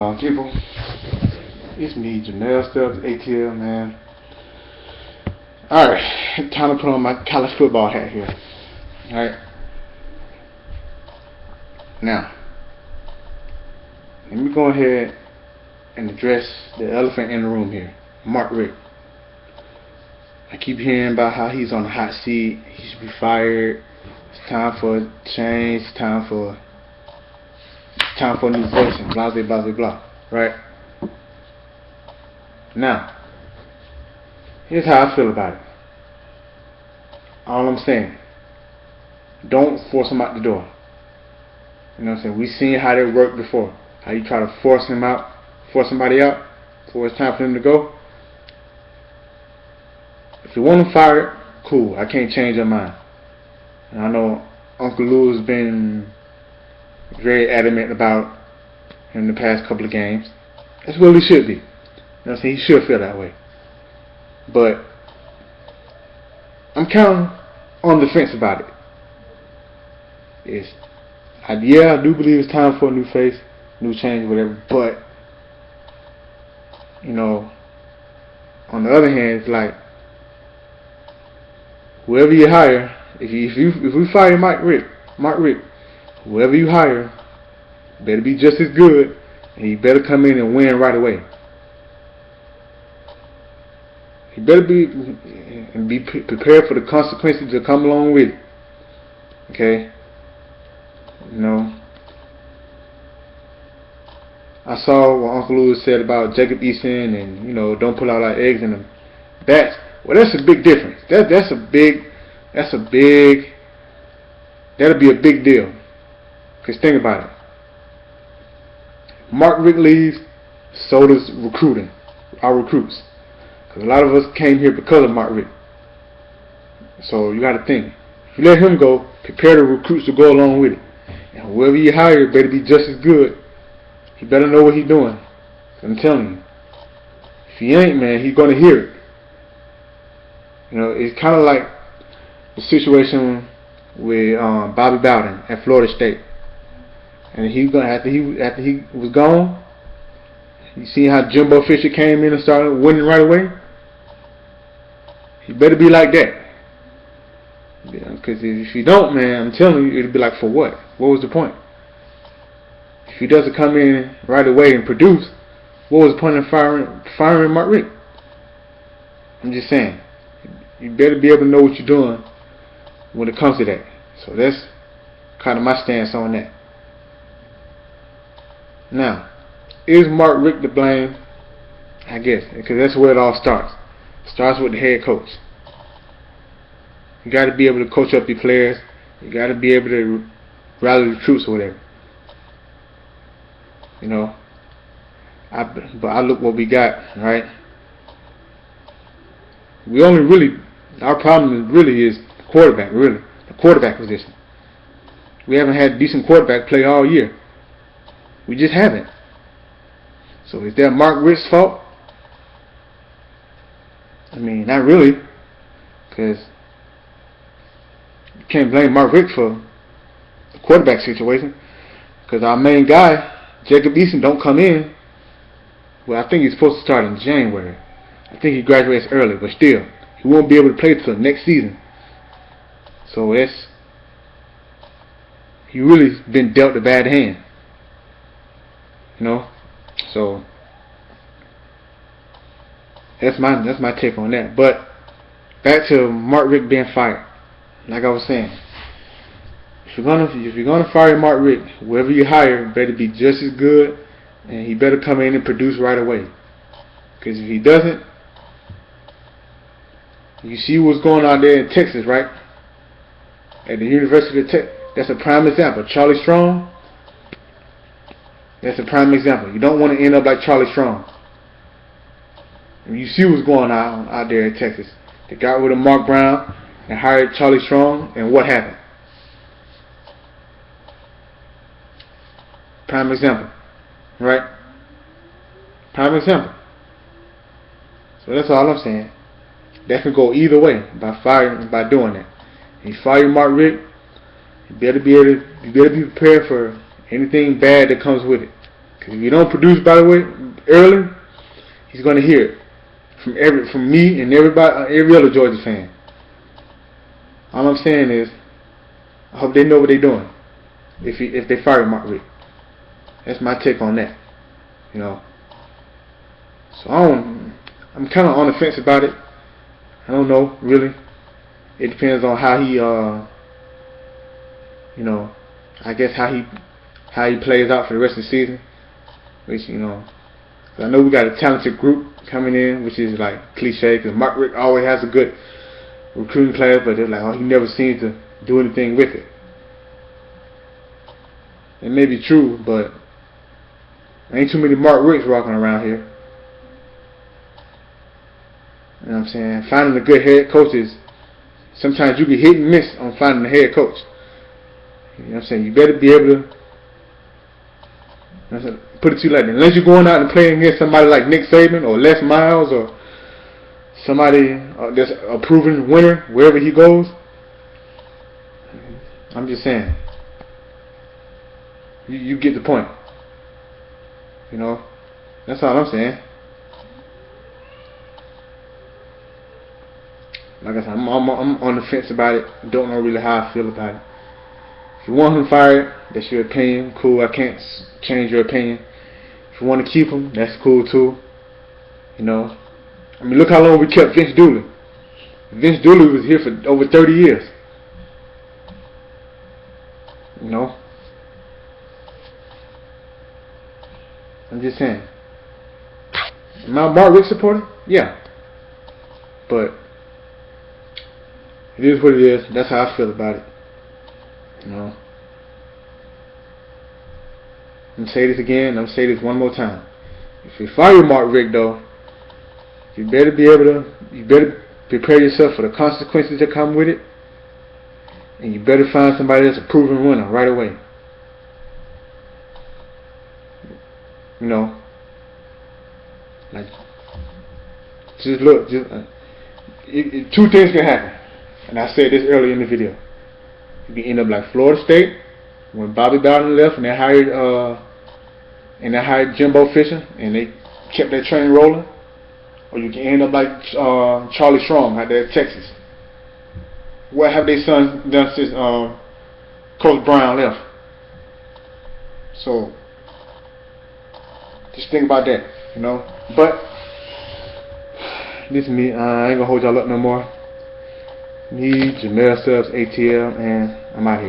People, it's me, Janelle Stubbs, ATL, man. Alright, time to put on my college football hat here. Alright, now, let me go ahead and address the elephant in the room here, Mark Richt. I keep hearing about how he's on the hot seat, he should be fired, it's time for a change, it's time for a new voice, and blah, blah, blah, blah, blah, right? Now, here's how I feel about it. All I'm saying, don't force him out the door. You know what I'm saying? We've seen how they work before. How you try to force somebody out before it's time for them to go. If you want them fired, cool. I can't change your mind. And I know Uncle Lou has been very adamant about him in the past couple of games. That's what he should be. You know what I'm saying? He should feel that way. But I'm kind of on the fence about it. I do believe it's time for a new face, new change, whatever. But on the other hand, it's like whoever you hire, if we fire Mark Richt, whoever you hire better be just as good, and he better come in and win right away. He better be prepared for the consequences that come along with it. Okay? I saw what Uncle Lewis said about Jacob Eason and, don't put all our eggs in them. That's a big difference. That'll be a big deal. Because think about it. Mark Richt leaves, so does recruiting, our recruits. Because a lot of us came here because of Mark Richt. So you got to think. If you let him go, prepare the recruits to go along with it. And whoever you hire better be just as good. He better know what he's doing. I'm telling you. If he ain't, man, he's going to hear it. It's kind of like the situation with Bobby Bowden at Florida State. And after he was gone, you see how Jimbo Fisher came in and started winning right away? He better be like that. Because if you don't, man, I'm telling you, it'll be like, for what? What was the point? If he doesn't come in right away and produce, what was the point of firing Mark Richt? I'm just saying. You better be able to know what you're doing when it comes to that. So that's kind of my stance on that. Now, is Mark Richt to blame? I guess, because that's where it all starts. It starts with the head coach. You got to be able to coach up your players. You got to be able to rally the troops or whatever. But I look what we got, right? Our problem really is quarterback, really. The quarterback position. We haven't had decent quarterback play all year. We just haven't. So is that Mark Richt's fault? I mean, not really. Because you can't blame Mark Richt for the quarterback situation. Because our main guy, Jacob Eason, don't come in. Well, I think he's supposed to start in January. I think he graduates early, but still, he won't be able to play till next season. So he really been dealt a bad hand. So that's my take on that. But back to Mark Richt being fired. Like I was saying, if you're gonna fire Mark Richt, whoever you hire better be just as good, and he better come in and produce right away. Because if he doesn't, you see what's going on there in Texas, right? At the University of Texas, that's a prime example. Charlie Strong. That's a prime example. You don't want to end up like Charlie Strong. And you see what's going on out there in Texas. They got rid of Mark Brown and hired Charlie Strong, and what happened? Prime example. Right? Prime example. So that's all I'm saying. That can go either way by doing that. If you fire Mark Richt, you better be prepared for anything bad that comes with it. Because if you don't produce, by the way, early, he's gonna hear it from me and every other Georgia fan. All I'm saying is, I hope they know what they're doing. If they fire Mark Richt, that's my take on that. You know. So I'm kind of on the fence about it. I don't know really. It depends on how he, you know, I guess how he plays out for the rest of the season. Which, you know, I know we got a talented group coming in, which is like cliche because Mark Richt always has a good recruiting class, but they're like, oh, he never seems to do anything with it. It may be true, but there ain't too many Mark Richts walking around here. You know what I'm saying? Finding a good head coach is, sometimes you be hit and miss on finding a head coach. You know what I'm saying? You better be able to, put it to you like that. Unless you're going out and playing against somebody like Nick Saban or Les Miles or somebody that's a proven winner wherever he goes. I'm just saying. You get the point. You know? That's all I'm saying. Like I said, I'm on the fence about it. Don't know really how I feel about it. If you want him fired, that's your opinion. Cool, I can't change your opinion. If you want to keep him, that's cool too. You know? I mean, look how long we kept Vince Dooley. Vince Dooley was here for over 30 years. You know? I'm just saying. Am I a Mark Richt supporter? Yeah. But it is what it is. That's how I feel about it. You know. I'm gonna say this again. I'm gonna say this one more time. If you fire Mark Richt, though, you better be able to. You better prepare yourself for the consequences that come with it, and you better find somebody that's a proven winner right away. You know, like just look. Two things can happen, and I said this earlier in the video. You can end up like Florida State when Bobby Bowden left, and they hired Jimbo Fisher, and they kept that train rolling. Or you can end up like Charlie Strong out there at Texas. What have they done since Coach Brown left? So just think about that, you know. But this is me. I ain't gonna hold y'all up no more. Me, Jamel Subs, ATL, and I'm out here.